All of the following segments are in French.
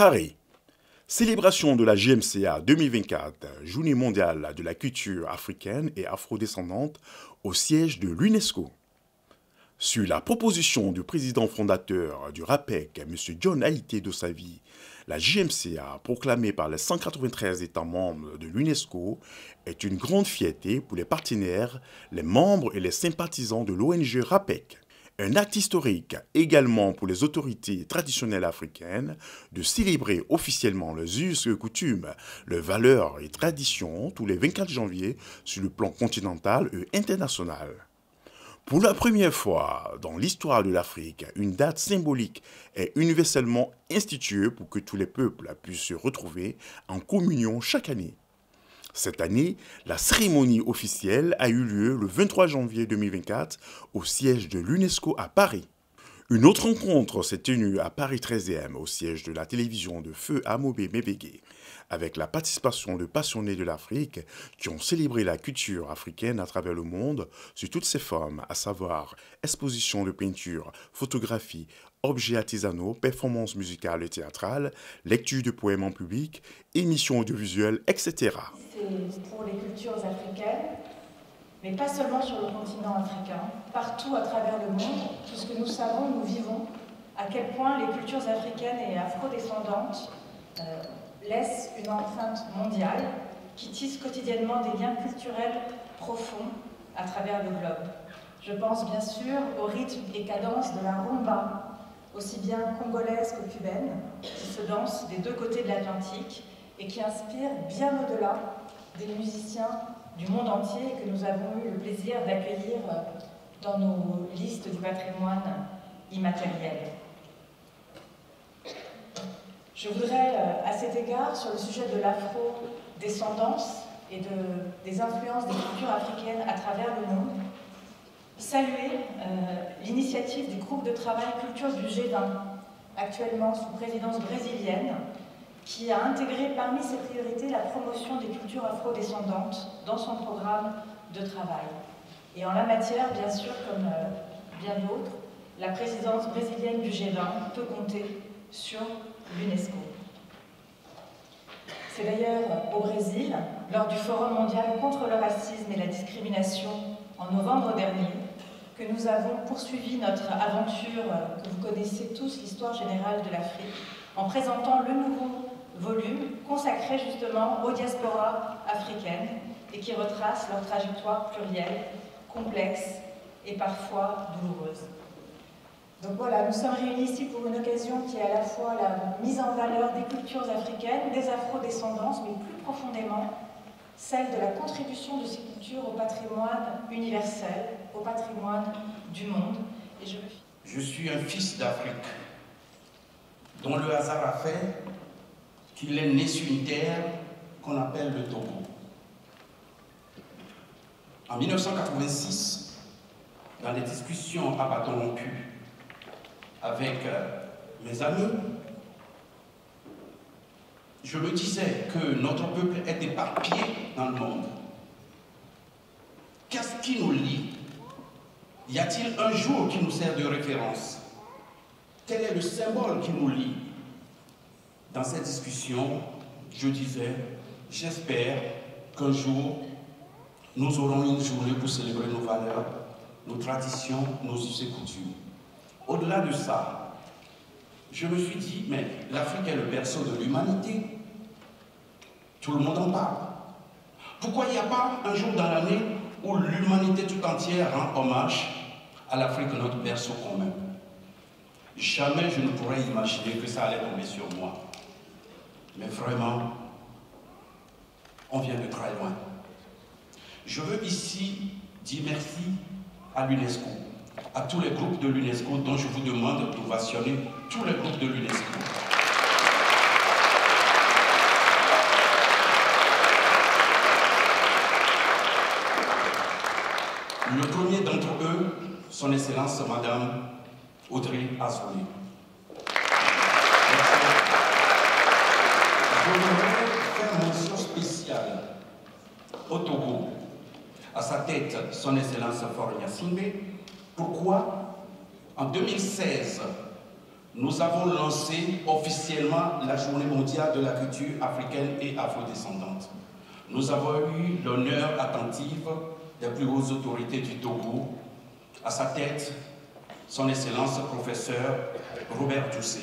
Paris. Célébration de la JMCA 2024, Journée mondiale de la culture africaine et afrodescendante au siège de l'UNESCO. Sur la proposition du président fondateur du RAPEC, M. John Haïté Dossavi, la JMCA, proclamée par les 193 États membres de l'UNESCO, est une grande fierté pour les partenaires, les membres et les sympathisants de l'ONG RAPEC. Un acte historique également pour les autorités traditionnelles africaines de célébrer officiellement les us et coutumes, leurs valeurs et traditions tous les 24 janvier sur le plan continental et international. Pour la première fois dans l'histoire de l'Afrique, une date symbolique est universellement instituée pour que tous les peuples puissent se retrouver en communion chaque année. Cette année, la cérémonie officielle a eu lieu le 23 janvier 2024 au siège de l'UNESCO à Paris. Une autre rencontre s'est tenue à Paris 13e au siège de la télévision de Feu Amobé Mébégué, avec la participation de passionnés de l'Afrique qui ont célébré la culture africaine à travers le monde sous toutes ses formes, à savoir expositions de peinture, photographie, objets artisanaux, performances musicales et théâtrales, lecture de poèmes en public, émissions audiovisuelles, etc. C'est pour les cultures africaines, mais pas seulement sur le continent africain, partout à travers le monde, puisque nous savons, nous vivons, à quel point les cultures africaines et afrodescendantes laissent une empreinte mondiale qui tisse quotidiennement des liens culturels profonds à travers le globe. Je pense bien sûr au rythme et cadence de la rumba, aussi bien congolaise que cubaine, qui se danse des deux côtés de l'Atlantique et qui inspire bien au-delà des musiciens du monde entier et que nous avons eu le plaisir d'accueillir dans nos listes du patrimoine immatériel. Je voudrais, à cet égard, sur le sujet de l'afro-descendance et des influences des cultures africaines à travers le monde, saluer l'initiative du groupe de travail Culture du G20, actuellement sous présidence brésilienne, qui a intégré parmi ses priorités la promotion des cultures afro-descendantes dans son programme de travail. Et en la matière, bien sûr, comme bien d'autres, la présidence brésilienne du G20 peut compter sur l'UNESCO. C'est d'ailleurs au Brésil, lors du Forum mondial contre le racisme et la discrimination en novembre dernier, que nous avons poursuivi notre aventure, que vous connaissez tous, l'histoire générale de l'Afrique, en présentant le nouveau volume consacré justement aux diasporas africaines et qui retrace leur trajectoire plurielle, complexe et parfois douloureuse. Donc voilà, nous sommes réunis ici pour une occasion qui est à la fois la mise en valeur des cultures africaines, des afrodescendances, mais plus profondément celle de la contribution de ces cultures au patrimoine universel, au patrimoine du monde. Et je suis un fils d'Afrique, dont le hasard a fait qu'il est né sur une terre qu'on appelle le Togo. En 1986, dans des discussions à bâton rompu avec mes amis, je me disais que notre peuple est éparpillé dans le monde. Qu'est-ce qui nous lie? Y a-t-il un jour qui nous sert de référence? Quel est le symbole qui nous lie? Dans cette discussion, je disais, j'espère qu'un jour, nous aurons une journée pour célébrer nos valeurs, nos traditions, nos us et coutumes. Au-delà de ça, je me suis dit, mais l'Afrique est le berceau de l'humanité. Tout le monde en parle. Pourquoi il n'y a pas un jour dans l'année où l'humanité tout entière rend hommage à l'Afrique, notre berceau commun? Jamais je ne pourrais imaginer que ça allait tomber sur moi. Mais vraiment, on vient de très loin. Je veux ici dire merci à l'UNESCO, à tous les groupes de l'UNESCO dont je vous demande d'ovationner tous les groupes de l'UNESCO. Le premier d'entre eux, son Excellence Madame Audrey Azoulay. Je voudrais faire mention spéciale au Togo, à sa tête son Excellence Faure Gnassingbé. Pourquoi? En 2016, nous avons lancé officiellement la Journée mondiale de la culture africaine et afrodescendante. Nous avons eu l'honneur attentif des plus hautes autorités du Togo, à sa tête, son Excellence professeur Robert Doucet.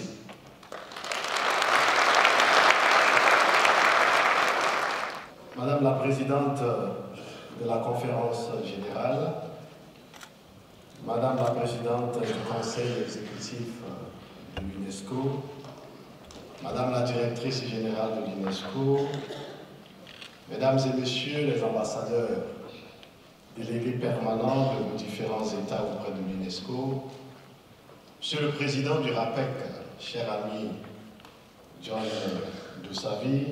Madame la Présidente de la Conférence Générale, Madame la Présidente du Conseil exécutif de l'UNESCO, Madame la Directrice Générale de l'UNESCO, Mesdames et Messieurs les ambassadeurs, délégués permanents de nos différents États auprès de l'UNESCO, Monsieur le Président du RAPEC, cher ami John Dousavi,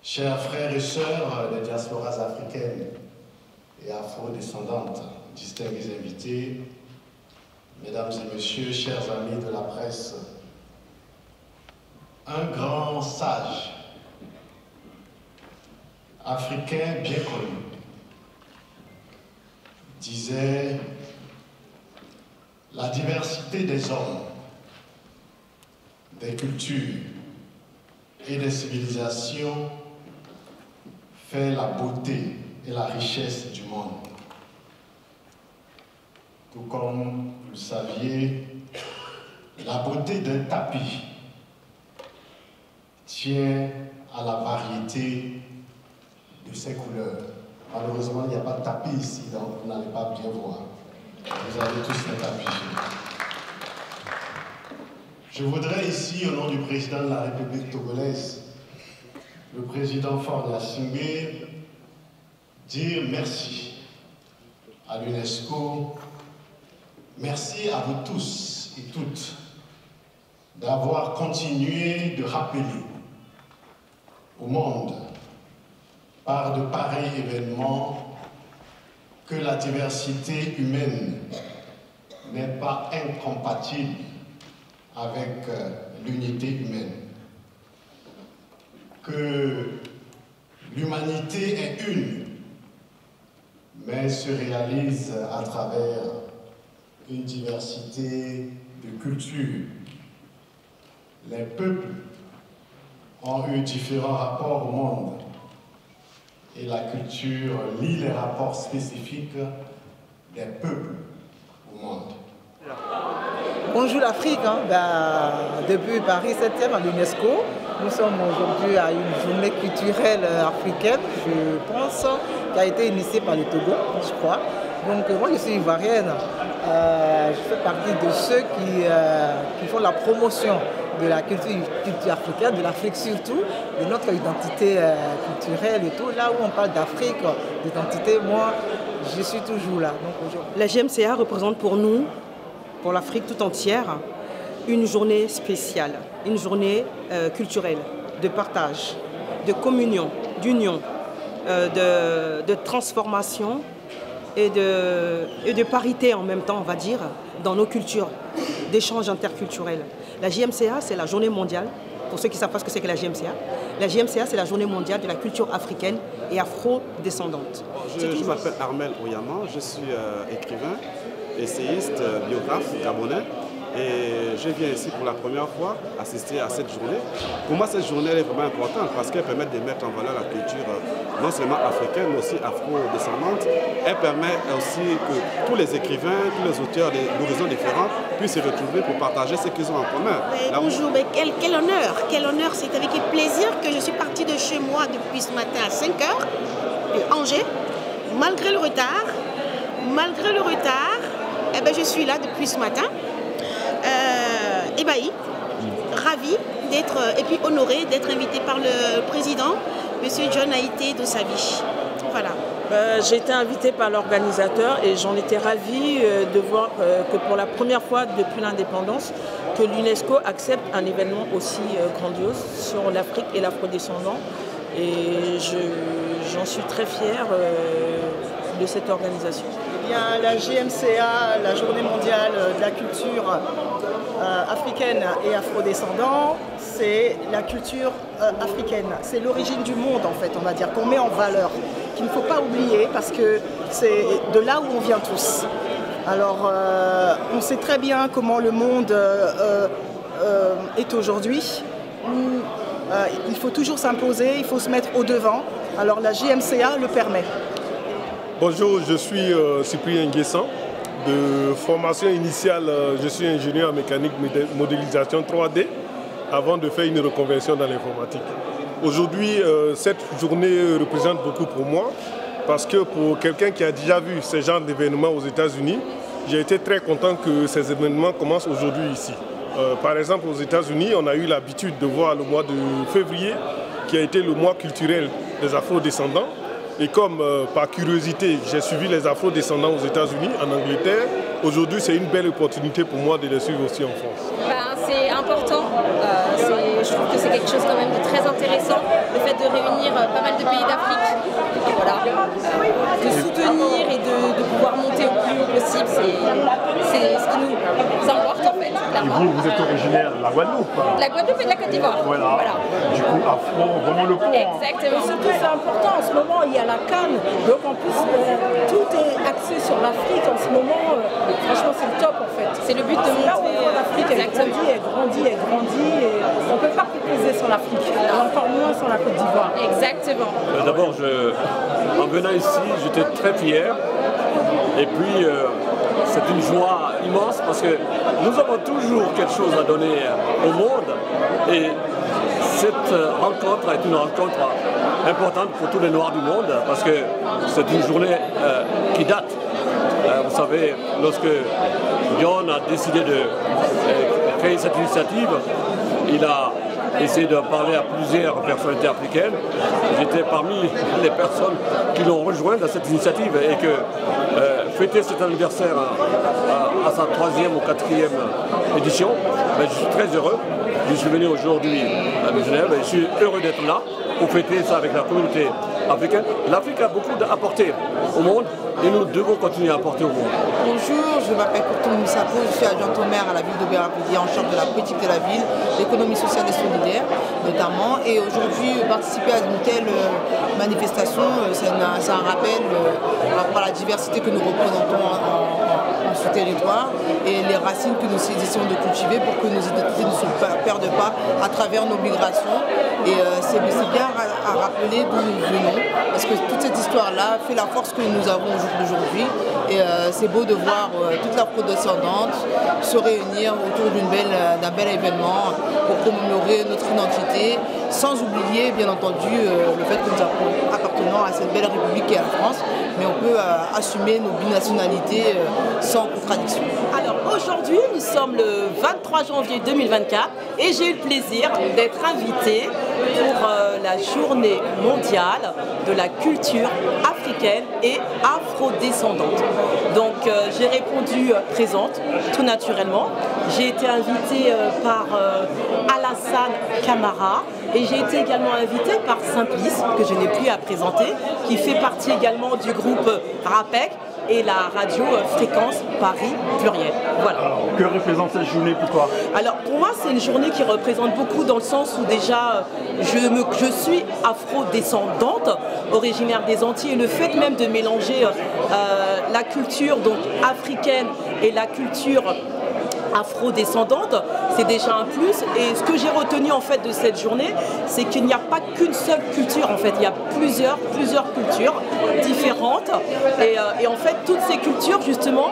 chers frères et sœurs des diasporas africaines et afro-descendantes, distingués invités, Mesdames et Messieurs, chers amis de la presse, un grand sage africain bien connu disait: la diversité des hommes, des cultures et des civilisations fait la beauté et la richesse du monde. Tout comme vous le saviez, la beauté d'un tapis tient à la variété de ses couleurs. Malheureusement, il n'y a pas de tapis ici, donc vous n'allez pas bien voir. Vous avez tous un tapis chez vous. Je voudrais ici, au nom du président de la République togolaise, le président Faure Gnassingbé, dire merci à l'UNESCO, merci à vous tous et toutes d'avoir continué de rappeler au monde par de pareils événements que la diversité humaine n'est pas incompatible avec l'unité humaine, que l'humanité est une, mais se réalise à travers une diversité de cultures. Les peuples ont eu différents rapports au monde et la culture lie les rapports spécifiques des peuples au monde. Bonjour l'Afrique, depuis Paris 7e à l'UNESCO, nous sommes aujourd'hui à une journée culturelle africaine, je pense, qui a été initiée par le Togo, je crois. Donc moi je suis ivoirienne, je fais partie de ceux qui font la promotion de la culture africaine, de l'Afrique surtout, de notre identité culturelle et tout. Là où on parle d'Afrique, d'identité, moi je suis toujours là. Donc, la GMCA représente pour nous, pour l'Afrique tout entière, une journée spéciale, une journée culturelle, de partage, de communion, d'union, de transformation et de parité en même temps, on va dire, dans nos cultures, d'échanges interculturels. La GMCA, c'est la journée mondiale, pour ceux qui ne savent pas ce que c'est que la GMCA, c'est la journée mondiale de la culture africaine et afro-descendante. Je m'appelle Armel Oyama, je suis écrivain, essayiste, biographe gabonais. Et je viens ici pour la première fois assister à cette journée. Pour moi, cette journée elle est vraiment importante parce qu'elle permet de mettre en valeur la culture non seulement africaine, mais aussi afro-descendante. Elle permet aussi que tous les écrivains, tous les auteurs d'horizons différents puissent se retrouver pour partager ce qu'ils ont en commun. Bonjour, mais quel honneur, c'est avec plaisir que je suis partie de chez moi depuis ce matin à 5 h de Angers, malgré le retard, eh ben, je suis là depuis ce matin. Ébahi, ravi d'être et puis honoré d'être invité par le président, M. John Dousavi. Voilà. J'ai été invitée par l'organisateur et j'en étais ravie de voir que pour la première fois depuis l'indépendance, que l'UNESCO accepte un événement aussi grandiose sur l'Afrique et l'afrodescendant. Et j'en suis très fière de cette organisation. Eh bien, la GMCA, la Journée mondiale de la culture africaine et afrodescendant, c'est la culture africaine. C'est l'origine du monde, en fait, on va dire, qu'on met en valeur, qu'il ne faut pas oublier parce que c'est de là où on vient tous. Alors, on sait très bien comment le monde est aujourd'hui. Il faut toujours s'imposer, il faut se mettre au devant. Alors la JMCA le permet. Bonjour, je suis Cyprien Nguessan. De formation initiale, je suis ingénieur en mécanique modélisation 3D avant de faire une reconversion dans l'informatique. Aujourd'hui, cette journée représente beaucoup pour moi parce que pour quelqu'un qui a déjà vu ce genre d'événements aux États-Unis, j'ai été très content que ces événements commencent aujourd'hui ici. Par exemple, aux États-Unis, on a eu l'habitude de voir le mois de février qui a été le mois culturel des Afro-descendants. Et comme par curiosité, j'ai suivi les Afro-descendants aux États-Unis, en Angleterre, aujourd'hui c'est une belle opportunité pour moi de les suivre aussi en France. C'est important, je trouve que c'est quelque chose quand même de très intéressant, le fait de réunir pas mal de pays d'Afrique, voilà, de soutenir et de pouvoir monter au plus haut possible, c'est ce qui nous importe en fait, clairement. Et vous êtes originaire de la Guadeloupe? La Guadeloupe et de la Côte d'Ivoire. Voilà. Du coup, Afro, vraiment le pont. Exactement. Surtout c'est important, en ce moment il y a la Cannes, donc en plus tout est axé sur l'Afrique en ce moment, franchement c'est le top en fait. C'est le but de montrer l'Afrique, elle grandit, et on ne peut pas reposer sur l'Afrique, encore moins sur la Côte d'Ivoire. Exactement. D'abord, en venant ici, j'étais très fier, et puis c'est une joie immense parce que nous avons toujours quelque chose à donner au monde, et cette rencontre est une rencontre importante pour tous les Noirs du monde parce que c'est une journée qui date. Vous savez, lorsque John a décidé de créer cette initiative, il a essayé de parler à plusieurs personnalités africaines. J'étais parmi les personnes qui l'ont rejoint dans cette initiative et que fêter cet anniversaire à sa 3e ou 4e édition, je suis très heureux. Je suis venu aujourd'hui à Genève et je suis heureux d'être là pour fêter ça avec la communauté africaine. L'Afrique a beaucoup à apporter au monde et nous devons continuer à apporter au monde. Bonjour, je m'appelle Courtoun Moussapo, je suis adjointe au maire à la ville d'Aubervilliers en charge de la politique de la ville, l'économie sociale et solidaire notamment. Et aujourd'hui, participer à une telle manifestation, c'est un rappel par rapport à la diversité que nous représentons en ce territoire et les racines que nous essayons de cultiver pour que nos identités ne se perdent pas à travers nos migrations. Et c'est bien à rappeler d'où nous venons, parce que toute cette histoire-là fait la force que nous avons au jour d'aujourd'hui. Et c'est beau de voir toute l'afro-descendante se réunir autour d'un bel événement pour commémorer notre identité, sans oublier bien entendu le fait que nous appartenons à cette belle république qui est la France, mais on peut assumer nos binationalités sans contradiction. Alors aujourd'hui, nous sommes le 23 janvier 2024 et j'ai eu le plaisir d'être invitée pour la journée mondiale de la culture africaine et afro-descendante. Donc j'ai répondu présente, tout naturellement. J'ai été invitée par Alassane Camara et j'ai été également invitée par Simplice, que je n'ai plus à présenter, qui fait partie également du groupe RAPEC et la radio Fréquence Paris Pluriel. Voilà. Alors, que représente cette journée pour toi? Alors pour moi c'est une journée qui représente beaucoup dans le sens où déjà je suis afro-descendante, originaire des Antilles, et le fait même de mélanger la culture donc africaine et la culture afro-descendante, c'est déjà un plus. Et ce que j'ai retenu en fait de cette journée, c'est qu'il n'y a pas qu'une seule culture en fait, il y a plusieurs cultures différentes et en fait toutes ces cultures justement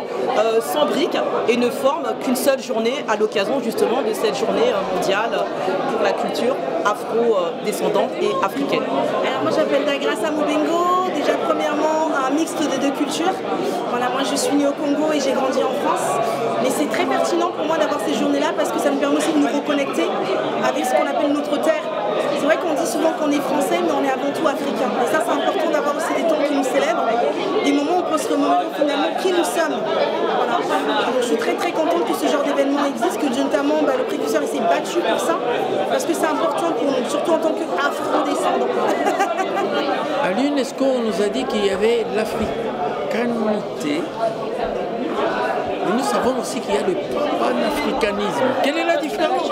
s'embriquent et ne forment qu'une seule journée à l'occasion justement de cette journée mondiale pour la culture afro-descendante et africaine. Alors moi j'appelle Dagrassa Moubengo, déjà premièrement un mixte de deux cultures. Voilà, moi je suis née au Congo et j'ai grandi en France, mais c'est très pertinent pour moi d'avoir ces journées-là parce que ça me permet aussi de nous reconnecter avec ce qu'on appelle notre terre. C'est vrai qu'on dit souvent qu'on est français, mais on est avant tout africain. Et ça, c'est important d'avoir aussi des temps qui nous célèbrent, des moments où on peut se remémorer finalement qui nous sommes. Voilà. Donc, je suis très très contente que ce genre d'événement existe, que notamment le précurseur s'est battu pour ça, parce que c'est important pour nous, surtout en tant qu'afro-descendants. À l'UNESCO, on nous a dit qu'il y avait l'africanité. Mais nous savons aussi qu'il y a le panafricanisme. Quelle est la différence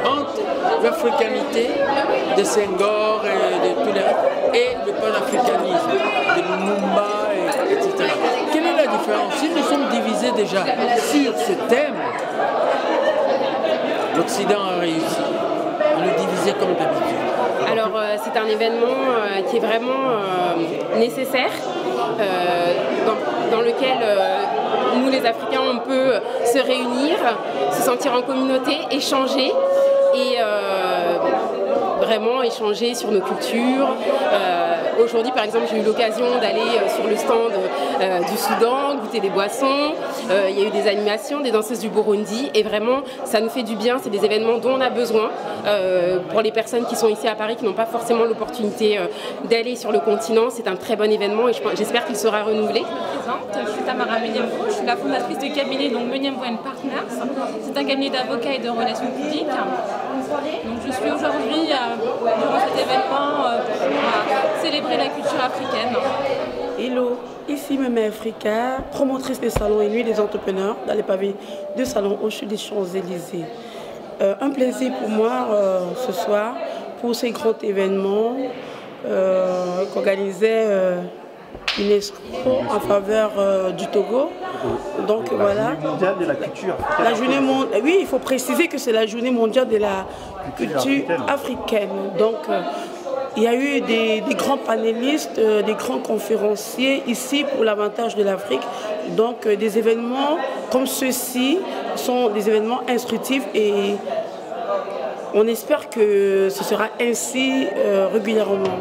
entre l'africanité de Senghor et de tous les et le panafricanisme de Lumumba, etc. Quelle est la différence? déjà sur ce thème, l'Occident a réussi à nous diviser comme d'habitude. Alors c'est un événement qui est vraiment nécessaire, dans lequel nous les Africains on peut se réunir, se sentir en communauté, échanger et vraiment échanger sur nos cultures. Aujourd'hui par exemple j'ai eu l'occasion d'aller sur le stand du Soudan, goûter des boissons, il y a eu des animations, des danseuses du Burundi et vraiment ça nous fait du bien, c'est des événements dont on a besoin pour les personnes qui sont ici à Paris qui n'ont pas forcément l'opportunité d'aller sur le continent. C'est un très bon événement et j'espère qu'il sera renouvelé. Je suis Tamara Meuniembo, je suis la fondatrice du cabinet Meuniembo & Partners. C'est un cabinet d'avocats et de relations publiques. Donc je suis aujourd'hui durant cet événement pour célébrer la culture africaine. Hello, ici Mémé Africa, promotrice des salons et nuits des entrepreneurs dans les pavillons de salon au sud des Champs-Élysées. Un plaisir pour moi ce soir pour ces grands événements qu'organisait l'UNESCO en faveur du Togo. Donc voilà. La journée mondiale de la culture africaine. La journée mondiale, oui, il faut préciser que c'est la journée mondiale de la culture africaine. Donc il y a eu des grands panélistes, des grands conférenciers ici pour l'avantage de l'Afrique. Donc des événements comme ceux-ci sont des événements instructifs et on espère que ce sera ainsi régulièrement.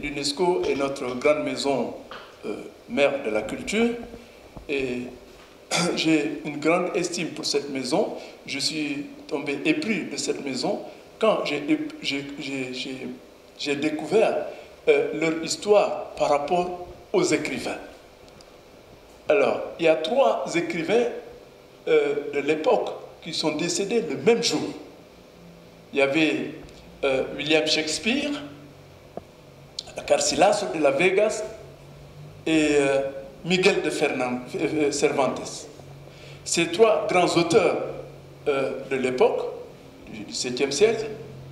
L'UNESCO est notre grande maison mère de la culture et j'ai une grande estime pour cette maison. Je suis tombé épris de cette maison quand j'ai découvert leur histoire par rapport aux écrivains. Alors, il y a 3 écrivains de l'époque qui sont décédés le même jour. Il y avait William Shakespeare, Garcilaso de la Vegas et Miguel de Cervantes. Ces 3 grands auteurs de l'époque, du XVIIe siècle,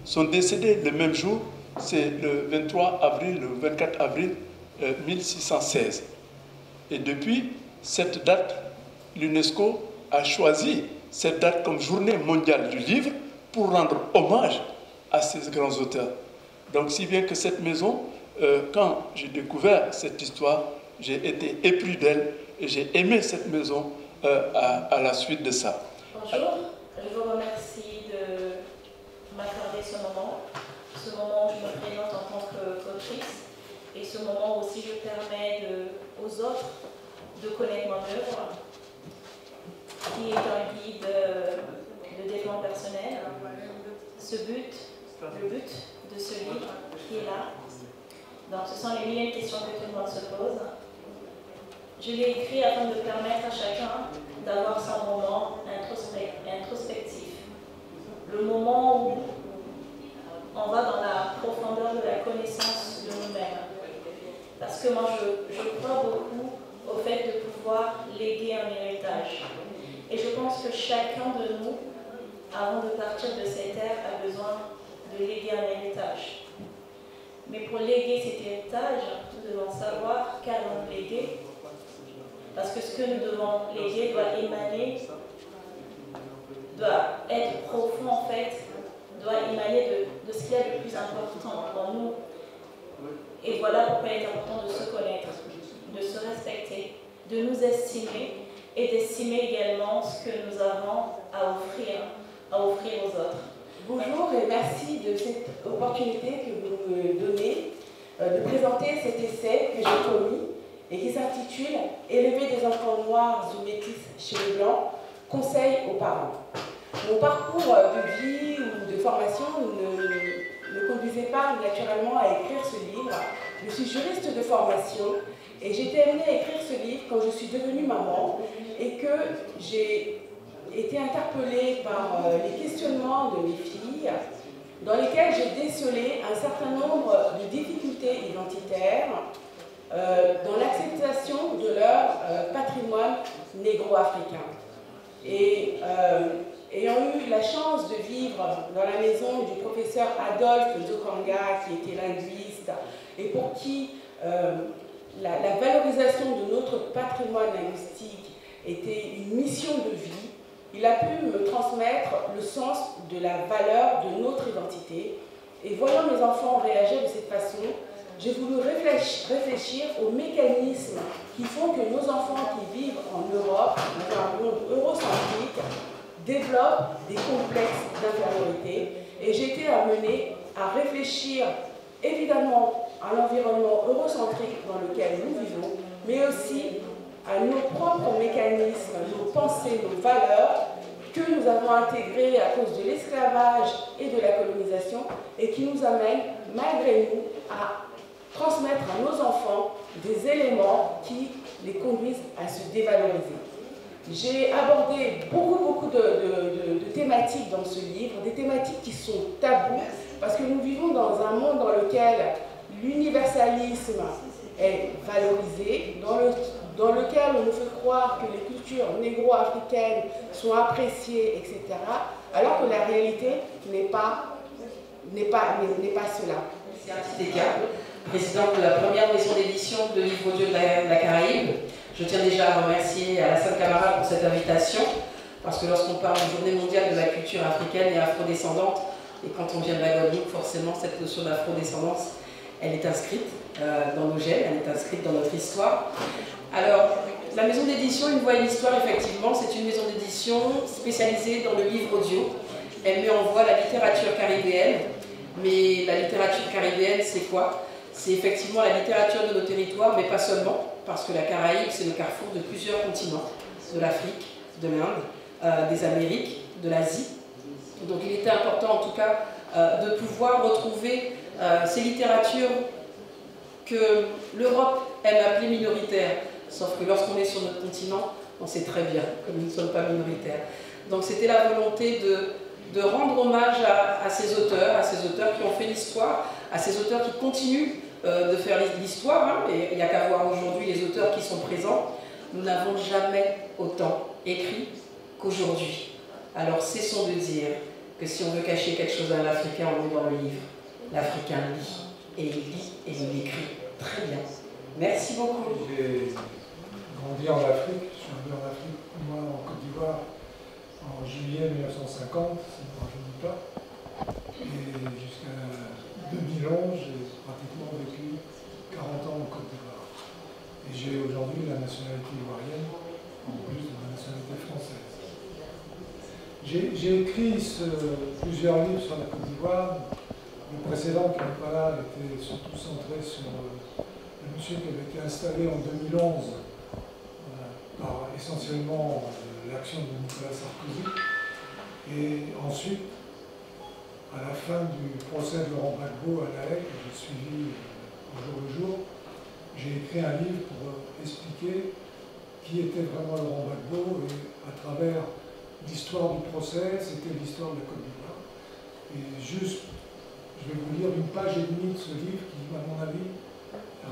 sont décédés le même jour, c'est le 23 avril, le 24 avril 1616. Et depuis cette date, l'UNESCO a choisi cette date comme journée mondiale du livre pour rendre hommage à ces grands auteurs. Donc si bien que cette maison, quand j'ai découvert cette histoire, j'ai été épris d'elle et j'ai aimé cette maison à la suite de ça. Bonjour, je vous remercie de m'accorder ce moment où je me présente en tant qu'autrice et ce moment aussi je permets aux autres de connaître mon œuvre qui est un guide de développement personnel. Le but de ce livre qui est là. Donc ce sont les milliers de questions que tout le monde se pose. Je l'ai écrit afin de permettre à chacun d'avoir son moment introspectif. Le moment où on va dans la profondeur de la connaissance de nous-mêmes. Parce que moi je crois beaucoup au fait de pouvoir léguer un héritage. Et je pense que chacun de nous, avant de partir de cette terre, a besoin de léguer un héritage. Mais pour léguer cet héritage, nous devons savoir qu'allons léguer. Parce que ce que nous devons léguer doit émaner, doit être profond en fait, doit émaner de ce qu'il y a de plus important en nous. Et voilà pourquoi il est important de se connaître, de se respecter, de nous estimer et d'estimer également ce que nous avons à offrir aux autres. Bonjour et merci de cette opportunité que vous me donnez de présenter cet essai que j'ai commis et qui s'intitule « Élever des enfants noirs ou métis chez les Blancs, conseils aux parents ». Mon parcours de vie ou de formation ne conduisait pas naturellement à écrire ce livre. Je suis juriste de formation et j'ai été amenée à écrire ce livre quand je suis devenue maman et que j'ai été interpellée par les questionnements de mes filles dans lesquels j'ai décelé un certain nombre de difficultés identitaires dans l'acceptation de leur patrimoine négro-africain. Et ayant eu la chance de vivre dans la maison du professeur Adolphe Nzokanga, qui était linguiste, et pour qui la valorisation de notre patrimoine linguistique était une mission de vie, il a pu me transmettre le sens de la valeur de notre identité. Et voyant mes enfants réagir de cette façon, j'ai voulu réfléchir aux mécanismes qui font que nos enfants qui vivent en Europe, dans un monde eurocentrique, développent des complexes d'infériorité. Et j'ai été amenée à réfléchir évidemment à l'environnement eurocentrique dans lequel nous vivons, mais aussi à nos propres mécanismes, nos pensées, nos valeurs que nous avons intégrées à cause de l'esclavage et de la colonisation et qui nous amènent, malgré nous, à transmettre à nos enfants des éléments qui les conduisent à se dévaloriser. J'ai abordé beaucoup de thématiques dans ce livre, des thématiques qui sont tabous, parce que nous vivons dans un monde dans lequel l'universalisme est valorisé, dans lequel on nous fait croire que les cultures négro-africaines sont appréciées, etc., alors que la réalité n'est pas cela. C'est Artistica, présidente de la première maison d'édition de livres audio de la Caraïbe. Je tiens déjà à remercier Alassane Camara pour cette invitation, parce que lorsqu'on parle de Journée mondiale de la culture africaine et afrodescendante, et quand on vient de la Guadeloupe, forcément cette notion d'afrodescendance, elle est inscrite dans nos gènes, elle est inscrite dans notre histoire. Alors, la maison d'édition Une Voix et une Histoire, effectivement, c'est une maison d'édition spécialisée dans le livre audio. Elle met en voix la littérature caribéenne, mais la littérature caribéenne, c'est quoi? C'est effectivement la littérature de nos territoires, mais pas seulement, parce que la Caraïbe, c'est le carrefour de plusieurs continents, de l'Afrique, de l'Inde, des Amériques, de l'Asie. Donc il était important, en tout cas, de pouvoir retrouver ces littératures que l'Europe aime appeler minoritaires, sauf que lorsqu'on est sur notre continent, on sait très bien que nous ne sommes pas minoritaires. Donc c'était la volonté de rendre hommage à ces auteurs qui ont fait l'histoire, à ces auteurs qui continuent de faire l'histoire, hein, et il n'y a qu'à voir aujourd'hui les auteurs qui sont présents. Nous n'avons jamais autant écrit qu'aujourd'hui. Alors cessons de dire que si on veut cacher quelque chose à l'Africain, on est dans le livre. L'Africain lit, et il lit, et il écrit. Très bien. Merci beaucoup. J'ai grandi en Afrique, je suis arrivé en Afrique, moi en Côte d'Ivoire, en juillet 1950, si je ne rajeunis pas. Et jusqu'à 2011, j'ai pratiquement vécu 40 ans en Côte d'Ivoire. Et j'ai aujourd'hui la nationalité ivoirienne, en plus de la nationalité française. J'ai écrit plusieurs livres sur la Côte d'Ivoire. Le précédent, qui n'est pas là, était surtout centré sur le monsieur qui avait été installé en 2011 par essentiellement l'action de Nicolas Sarkozy. Et ensuite, à la fin du procès de Laurent Gbagbo à La Haye, que j'ai suivi au jour le jour, j'ai écrit un livre pour expliquer qui était vraiment Laurent Gbagbo, et à travers l'histoire du procès, c'était l'histoire de la Côte d'Ivoire. Et juste, je vais vous lire une page et demie de ce livre qui, à mon avis,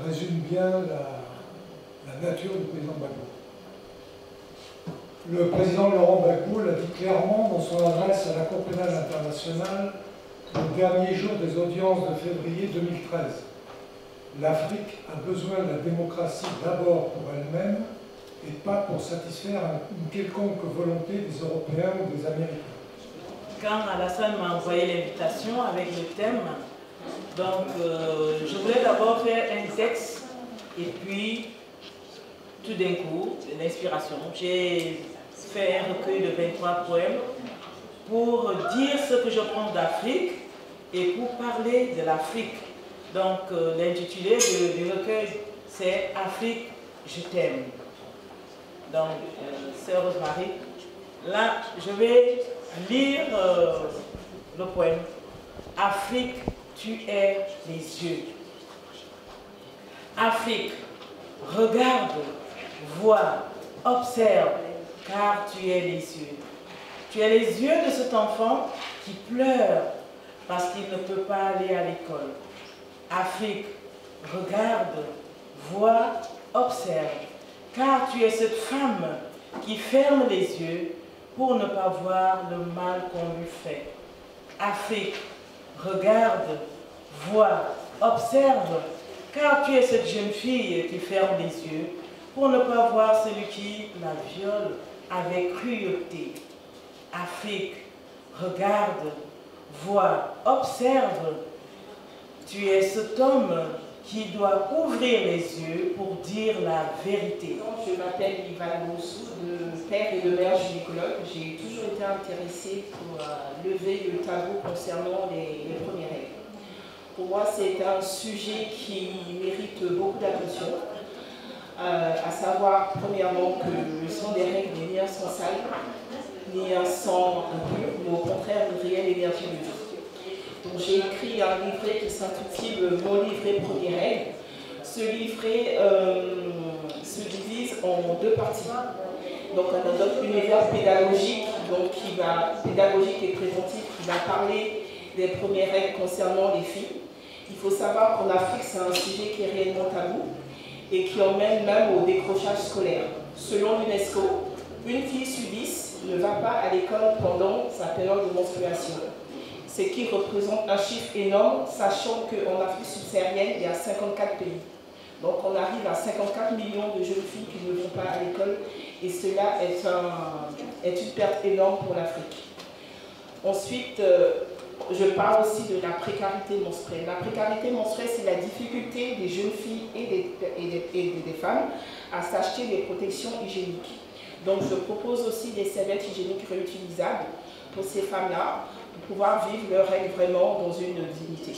résume bien la nature du président Gbagbo. Le président Laurent Gbagbo l'a dit clairement dans son adresse à la Cour pénale internationale le dernier jour des audiences de février 2013. L'Afrique a besoin de la démocratie d'abord pour elle-même et pas pour satisfaire une quelconque volonté des Européens ou des Américains. Quand Alassane m'a envoyé l'invitation avec le thème, donc je voulais d'abord faire un texte et puis tout d'un coup, l'inspiration. J'ai fait un recueil de 23 poèmes pour dire ce que je pense d'Afrique et pour parler de l'Afrique. Donc l'intitulé du recueil, c'est « Afrique, je t'aime ». Donc, sœur Rosemary, Là, je vais lire le poème. Afrique, tu es les yeux. Afrique, regarde, vois, observe, car tu es les yeux. Tu es les yeux de cet enfant qui pleure parce qu'il ne peut pas aller à l'école. Afrique, regarde, vois, observe, car tu es cette femme qui ferme les yeux pour ne pas voir le mal qu'on lui fait. Afrique, regarde, vois, observe, car tu es cette jeune fille qui ferme les yeux pour ne pas voir celui qui la viole avec cruauté. Afrique, regarde, vois, observe, tu es cet homme qui doit ouvrir les yeux pour dire la vérité. Je m'appelle Ivan Moussou, de père et de mère gynécologue. J'ai toujours été intéressée pour lever le tabou concernant les premières règles. Pour moi, c'est un sujet qui mérite beaucoup d'attention, à savoir, premièrement, que le sang des règles n'est ni un sang sale, ni un sang impur, mais au contraire une réelle énergie de vie. Donc j'ai écrit un livret qui s'intitule Mon livret première règle. Ce livret se divise en deux parties. Donc on a notre univers pédagogique, pédagogique et préventif, qui va parler des premières règles concernant les filles. Il faut savoir qu'en Afrique, c'est un sujet qui est réellement tabou et qui emmène même au décrochage scolaire. Selon l'UNESCO, une fille sur 10 ne va pas à l'école pendant sa période de menstruation. Ce qui représente un chiffre énorme, sachant qu'en Afrique subsaharienne, il y a 54 pays. Donc on arrive à 54 millions de jeunes filles qui ne vont pas à l'école, et cela est une perte énorme pour l'Afrique. Ensuite, je parle aussi de la précarité menstruelle. La précarité menstruelle, c'est la difficulté des jeunes filles et des femmes à s'acheter des protections hygiéniques. Donc je propose aussi des serviettes hygiéniques réutilisables pour ces femmes-là, pour pouvoir vivre leurs règles vraiment dans une dignité.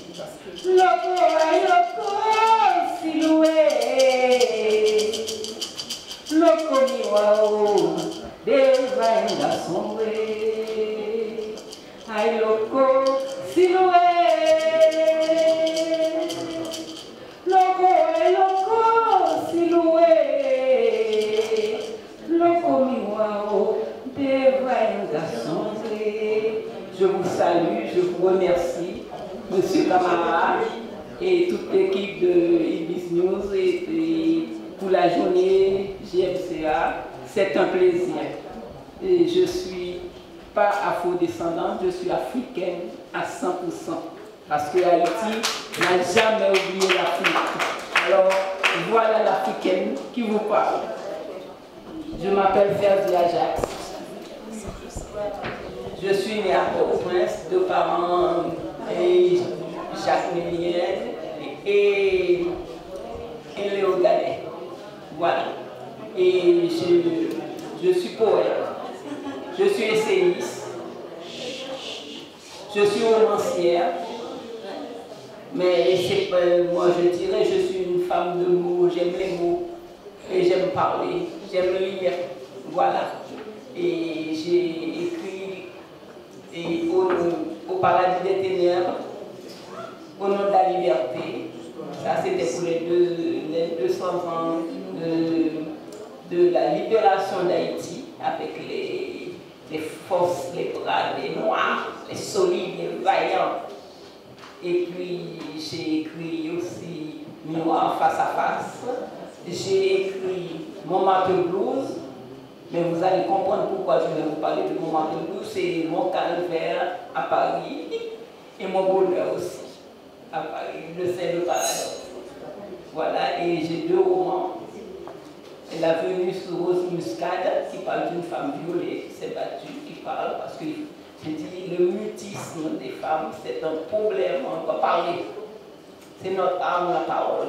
Je vous salue, je vous remercie, Monsieur Camara et toute l'équipe de Ibis News et pour la journée GMCA. C'est un plaisir. Et je ne suis pas afro-descendante, je suis africaine à 100%. Parce que Haïti n'a jamais oublié l'Afrique. Alors, voilà l'Africaine qui vous parle. Je m'appelle Ferdi Ajax. Je suis née à Port-au-Prince, de parents Jacques Mélienne et Léo Gadet. Voilà. Et je suis poète, je suis essayiste, je suis romancière, mais moi je dirais je suis une femme de mots, j'aime les mots et j'aime parler, j'aime lire. Voilà. Et j'ai écrit au paradis des ténèbres, au nom de la liberté. Ça c'était pour les 200 ans de la libération d'Haïti, avec les forces, les bras, les noirs, les solides, les vaillants. Et puis j'ai écrit aussi Miroir face à face. J'ai écrit Mon Marteau Blues. Mais vous allez comprendre pourquoi je vais vous parler de Mon Marteau Blues. C'est mon calvaire à Paris et mon bonheur aussi à Paris, le sein de paradoxe. Voilà, et j'ai 2 romans. Et La Venue sous Rose Muscade, qui parle d'une femme violée, qui s'est battue, qui parle, parce que je dis le mutisme des femmes, c'est un problème, on doit parler. C'est notre arme, la parole.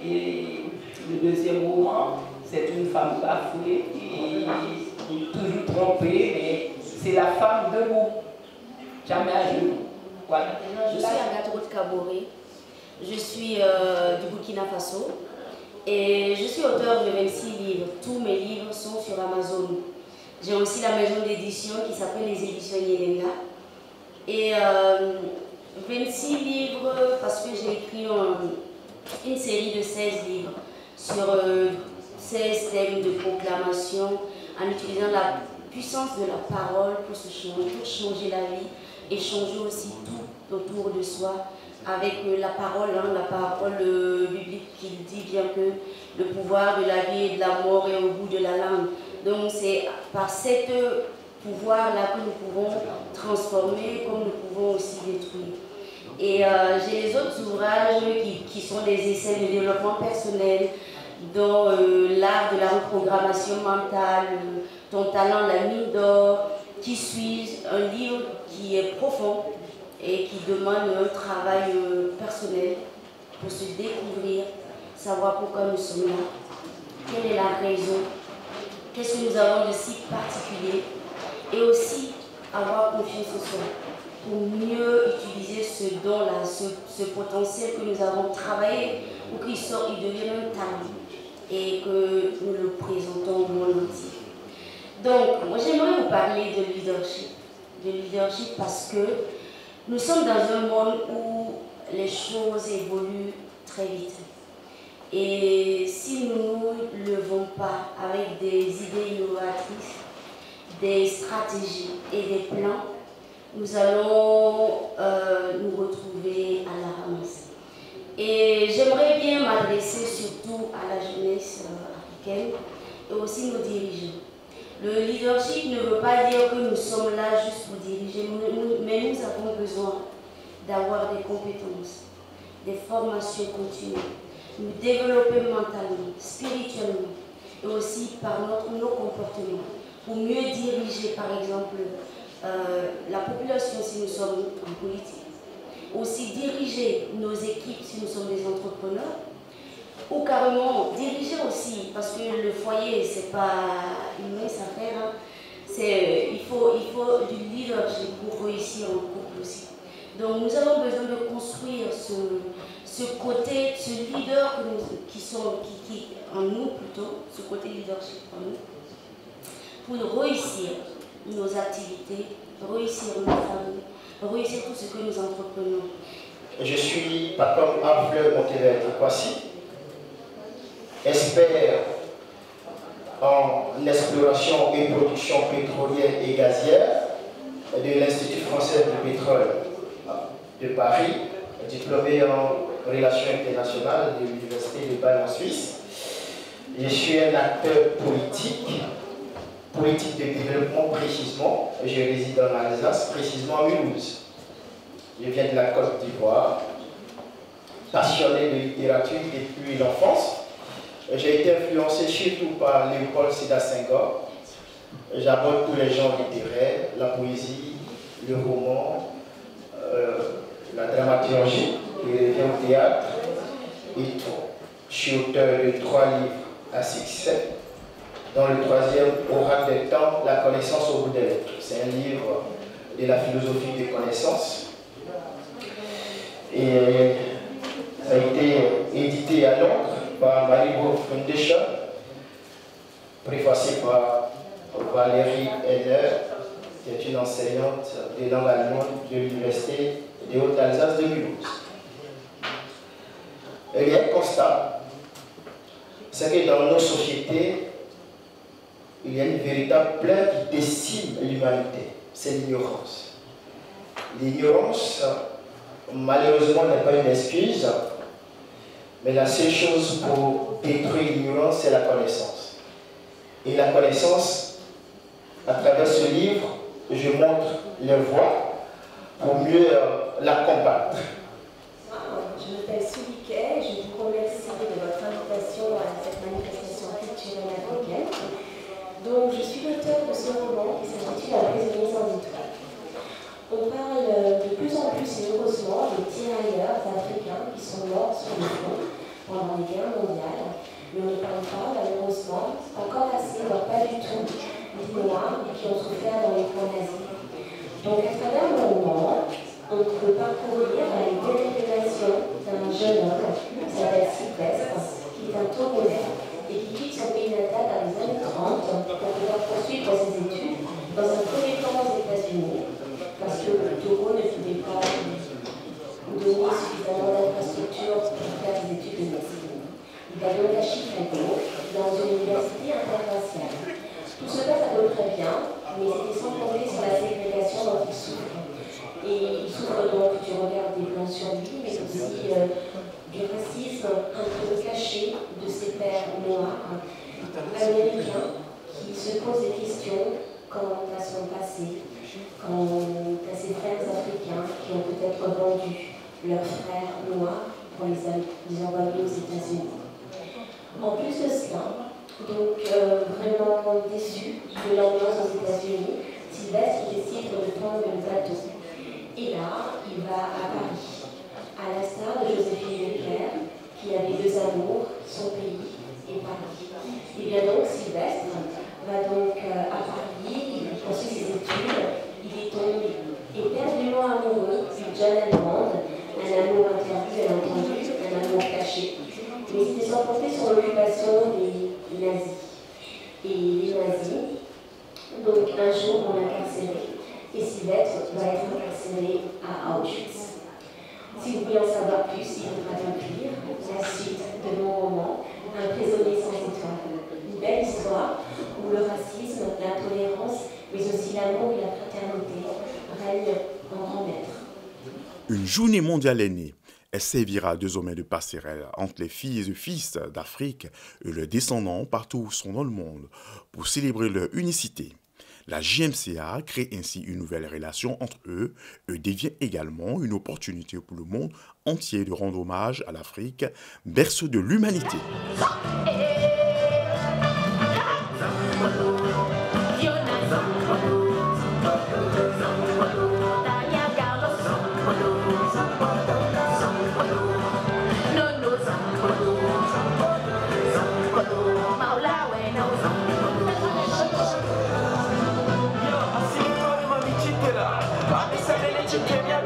Et le 2e roman, c'est une femme bafouée, qui est toujours trompée, mais c'est la femme debout, jamais à genoux. Voilà. Je suis Agathe Roth Kaboré, je suis du Burkina Faso et je suis auteure de 26 livres. Tous mes livres sont sur Amazon. J'ai aussi la maison d'édition qui s'appelle les éditions Yelenga. Et 26 livres parce que j'ai écrit une série de 16 livres sur 16 thèmes de proclamation en utilisant la puissance de la parole pour changer la vie et changer aussi tout autour de soi avec la parole biblique qui dit bien que le pouvoir de la vie et de la mort est au bout de la langue. Donc c'est par cet pouvoir-là que nous pouvons transformer comme nous pouvons aussi détruire. Et j'ai les autres ouvrages qui sont des essais de développement personnel, dont l'art de la reprogrammation mentale, ton talent, la mine d'or, qui suis-je, un livre qui est profond et qui demande un travail personnel pour se découvrir, savoir pourquoi nous sommes là, quelle est la raison, qu'est-ce que nous avons de si particulier, et aussi avoir confiance en soi pour mieux utiliser ce don-là, ce potentiel que nous avons travaillé pour qu'il sorte, il devienne un talent et que nous le présentons au monde entier. Donc, moi j'aimerais vous parler de leadership parce que nous sommes dans un monde où les choses évoluent très vite. Et si nous ne le levons pas avec des idées innovatrices, des stratégies et des plans, nous allons nous retrouver à la ramasse. Et j'aimerais bien m'adresser surtout à la jeunesse africaine et aussi nos dirigeants. Le leadership ne veut pas dire que nous sommes là juste pour diriger, mais nous avons besoin d'avoir des compétences, des formations continues, nous développer mentalement, spirituellement et aussi par nos comportements pour mieux diriger par exemple la population si nous sommes en politique, aussi diriger nos équipes si nous sommes des entrepreneurs, ou carrément diriger aussi, parce que le foyer, c'est pas une mince affaire, hein. Il faut du leadership pour réussir en couple aussi. Donc nous avons besoin de construire ce côté, ce leader qui en nous plutôt, ce côté leadership en nous, pour réussir nos activités, réussir nos familles, réussir tout ce que nous entreprenons. Je suis Pacom Arfleur Monteverde-Kwasi, expert en exploration et production pétrolière et gazière de l'Institut français du pétrole de Paris, diplômé en relations internationales de l'Université de Bâle en Suisse. Je suis un acteur politique de développement précisément. Je réside en Alsace, précisément à Mulhouse. Je viens de la Côte d'Ivoire, passionné de littérature depuis l'enfance. J'ai été influencé surtout par Léopold Sédar Senghor. J'aborde tous les genres littéraires, la poésie, le roman, la dramaturgie, qui revient au théâtre et tout. Je suis auteur de 3 livres à succès, dont le 3e, Oracle des temps, la connaissance au bout des lettres. C'est un livre de la philosophie des connaissances. Et ça a été édité à Londres par Maribo Foundation, préfacé par Valérie Heller, qui est une enseignante de langue allemande de l'Université de Haute-Alsace de Mulhouse. Il y a un constat, c'est que dans nos sociétés, il y a une véritable plaie qui décime l'humanité, c'est l'ignorance. L'ignorance, malheureusement, n'est pas une excuse, mais la seule chose pour détruire l'ignorance, c'est la connaissance. Et la connaissance, à travers ce livre, je montre les voies pour mieux la combattre. Je m'appelle Subiquet, je vous remercie de votre invitation à cette manifestation culturelle africaine. Donc, je suis l'auteur de ce roman qui s'intitule La prisonnière sans étoile. On parle de plus en plus et heureusement des tirailleurs africains qui sont morts sur le front pendant les guerres mondiales, mais on ne parle pas malheureusement encore assez, voire pas du tout, des Noirs qui ont souffert dans les camps nazis. Donc à travers mon roman, on peut parcourir les deux révélations d'un jeune homme qui s'appelle Sylvestre, qui est un Togolais, et qui quitte son pays natal dans les années 30 pour pouvoir poursuivre ses études, dans un premier temps aux États-Unis, parce que Togo ne pouvait pas donner suffisamment d'infrastructures pour faire des études de médecine. Il a donc à Chicago, dans une université interraciale. Tout cela, ça donne très bien, mais c'était sans compter sur la ségrégation dont il souffre. Et il souffre donc du regard des Blancs sur lui, mais aussi du racisme un peu caché de ses pères noirs, américains, qui se posent des questions quant à son passé, quant à ses frères africains qui ont peut-être vendu leurs frères noirs pour les envoyer aux États-Unis. En plus de cela, donc vraiment déçu de l'ambiance aux États-Unis, Sylvestre décide de prendre le bateau. Et là, il va à Paris, à l'instar de Joséphine Leclerc, qui avait deux amours, son pays et Paris. Et bien donc, Sylvestre va donc à Paris, il poursuit ses études, il est tombé éperdument amoureux d'une jeune Allemande, un amour interdit, bien entendu, un amour caché, mais c'était sans compter sur l'occupation des nazis. Et les nazis, donc un jour, vont l'incarcérer. Et Sylvestre va être incarcéré à Auschwitz. Si vous voulez en savoir plus, il faudra donc lire la suite de mon roman, Un prisonnier sans étoile. Une belle histoire où le racisme, l'intolérance, mais aussi l'amour et la fraternité règnent en grand maître. Une journée mondiale est née. Elle servira désormais de passerelle entre les filles et fils d'Afrique et leurs descendants partout où sont dans le monde pour célébrer leur unicité. La JMCA crée ainsi une nouvelle relation entre eux et devient également une opportunité pour le monde entier de rendre hommage à l'Afrique, berceau de l'humanité. Kenya